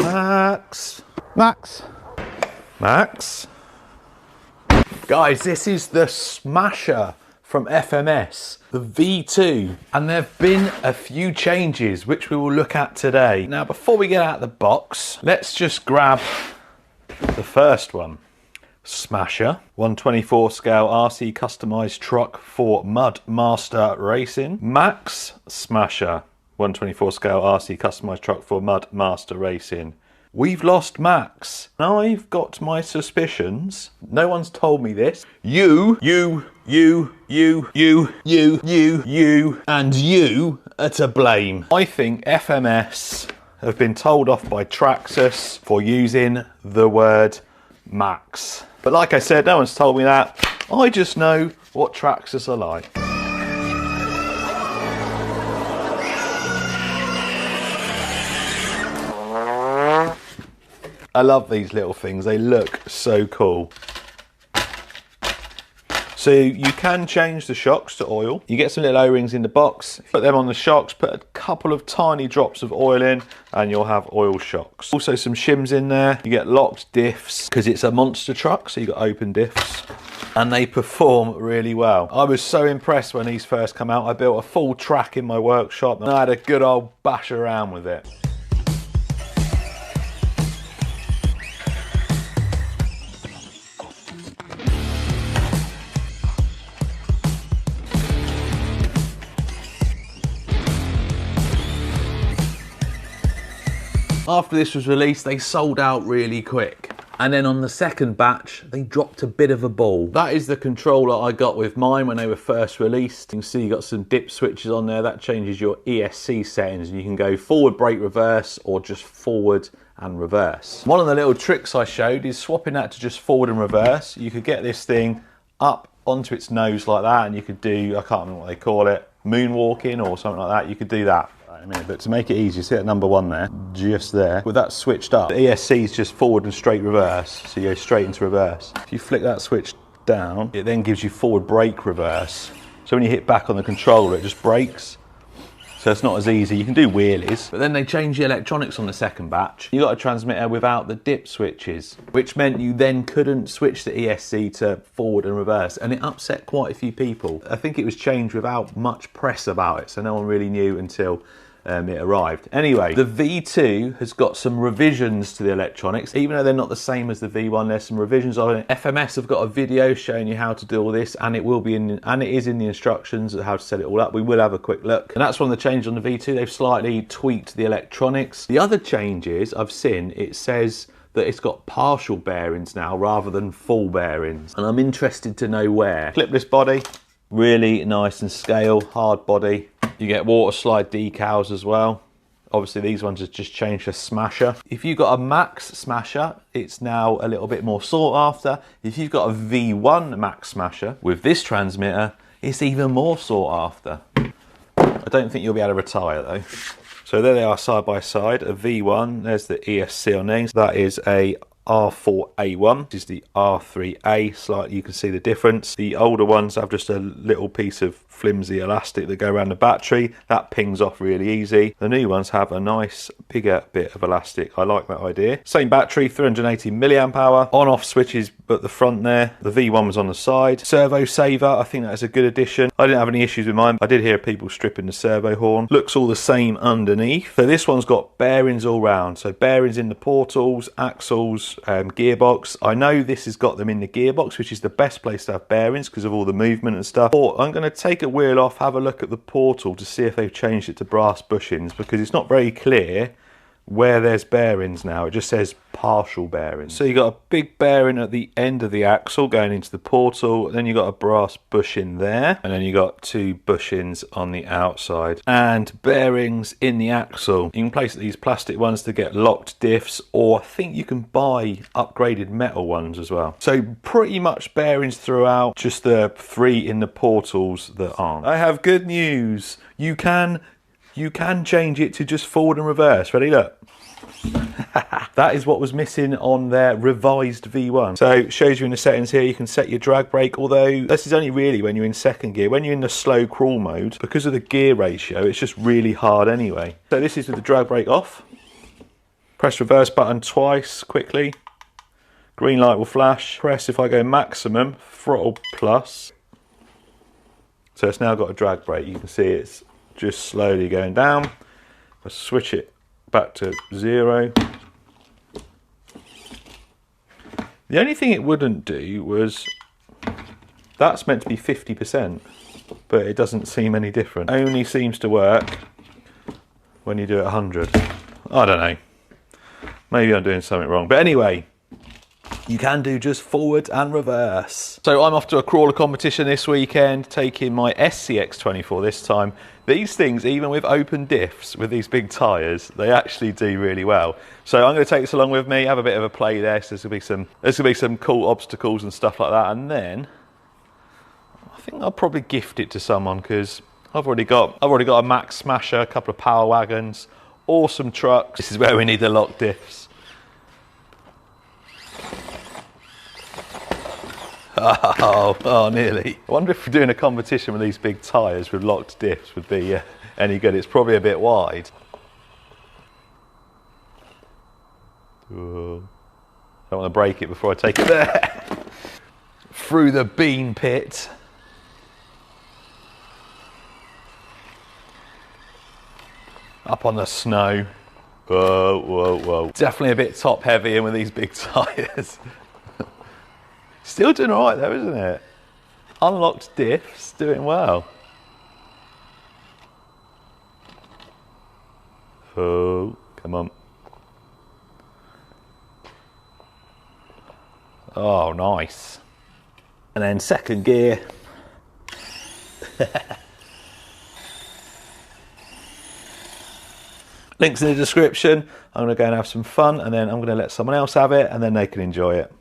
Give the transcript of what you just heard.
Max. Guys, this is the Smasher from FMS, the V2, and there have been a few changes which we will look at today. Now, before we get out of the box, let's just grab the first one. Smasher, 1/24 scale RC customised truck for Mud Master Racing. Max Smasher, 1/24 scale RC customised truck for Mud Master Racing. We've lost Max. I've got my suspicions. No one's told me this. You, and you are to blame. I think FMS have been told off by Traxxas for using the word Max. But like I said, no one's told me that. I just know what Traxxas are like. I love these little things, they look so cool. So you can change the shocks to oil. You get some little O-rings in the box, put them on the shocks, put a couple of tiny drops of oil in, and you'll have oil shocks. Also some shims in there. You get locked diffs, because it's a monster truck, so you got open diffs. And they perform really well. I was so impressed when these first come out. I built a full track in my workshop, and I had a good old bash around with it. After this was released, they sold out really quick. And then on the second batch, they dropped a bit of a ball. That is the controller I got with mine when they were first released. You can see you got some dip switches on there. That changes your ESC settings. You can go forward, brake, reverse, or just forward and reverse. One of the little tricks I showed is swapping that to just forward and reverse. You could get this thing up onto its nose like that, and you could do, I can't remember what they call it, moonwalking or something like that. You could do that. But to make it easy, see that number one there, just there. With that switched up, the ESC is just forward and straight reverse, so you go straight into reverse. If you flick that switch down, it then gives you forward brake reverse. So when you hit back on the controller, it just brakes. So it's not as easy. You can do wheelies. But then they changed the electronics on the second batch. You got a transmitter without the dip switches, which meant you then couldn't switch the ESC to forward and reverse. And it upset quite a few people. I think it was changed without much press about it, so no one really knew until it arrived. Anyway, the V2 has got some revisions to the electronics. Even though they're not the same as the V1, there's some revisions on it. FMS have got a video showing you how to do all this, and it will be in, and it is in the instructions of how to set it all up. We will have a quick look. And that's one of the changes on the V2. They've slightly tweaked the electronics. The other changes I've seen, it says that it's got partial bearings now rather than full bearings. And I'm interested to know where. Clipless body, really nice and scale, hard body. You get water slide decals as well. Obviously these ones have just changed to Smasher. If you've got a Max Smasher, it's now a little bit more sought after. If you've got a V1 Max Smasher with this transmitter, it's even more sought after. I don't think you'll be able to retire though. So there they are side by side, a V1, there's the ESC on there. That is a R4A1, this is the R3A, slightly you can see the difference. The older ones have just a little piece of flimsy elastic that go around the battery, that pings off really easy. The new ones have a nice bigger bit of elastic. I like that idea. Same battery, 380 milliamp hour, on off switches at the front there. The V1 was on the side. Servo saver, I think that is a good addition. I didn't have any issues with mine. I did hear people stripping the servo horn. Looks all the same underneath. So this one's got bearings all round, so bearings in the portals, axles, gearbox. I know this has got them in the gearbox, which is the best place to have bearings because of all the movement and stuff. But I'm going to take a wheel off, have a look at the portal to see if they've changed it to brass bushings, because it's not very clear where there's bearings now. It just says partial bearings. So you got a big bearing at the end of the axle going into the portal, then you got a brass bushing there, and then you got two bushings on the outside and bearings in the axle. You can place these plastic ones to get locked diffs, or I think you can buy upgraded metal ones as well. So pretty much bearings throughout, just the three in the portals that aren't. I have good news. You can change it to just forward and reverse. Ready? Look. That is what was missing on their revised V1. So it shows you in the settings here, you can set your drag brake, although this is only really when you're in second gear. When you're in the slow crawl mode, because of the gear ratio, it's just really hard anyway. So this is with the drag brake off. Press reverse button twice quickly. Green light will flash. Press if I go maximum, throttle plus. So it's now got a drag brake. You can see it's just slowly going down. I'll switch it back to 0. The only thing it wouldn't do was, that's meant to be 50%, but it doesn't seem any different. Only seems to work when you do it 100. I don't know. Maybe I'm doing something wrong. But anyway, you can do just forward and reverse. So I'm off to a crawler competition this weekend, taking my SCX24 this time. These things, even with open diffs, with these big tyres, they actually do really well. So I'm going to take this along with me, have a bit of a play there. So there's going to be some cool obstacles and stuff like that. And then I think I'll probably gift it to someone, because I've already got a Max Smasher, a couple of Power Wagons, awesome trucks. This is where we need the lock diffs. Oh, nearly. I wonder if doing a competition with these big tyres with locked diffs would be any good. It's probably a bit wide. Ooh. I don't want to break it before I take it there. Through the bean pit. Up on the snow. Whoa, whoa, whoa. Definitely a bit top heavy in with these big tyres. Still doing all right though, isn't it? Unlocked diffs, doing well. Oh, come on. Oh, nice. And then second gear. Links in the description. I'm going to go and have some fun, and then I'm going to let someone else have it, and then they can enjoy it.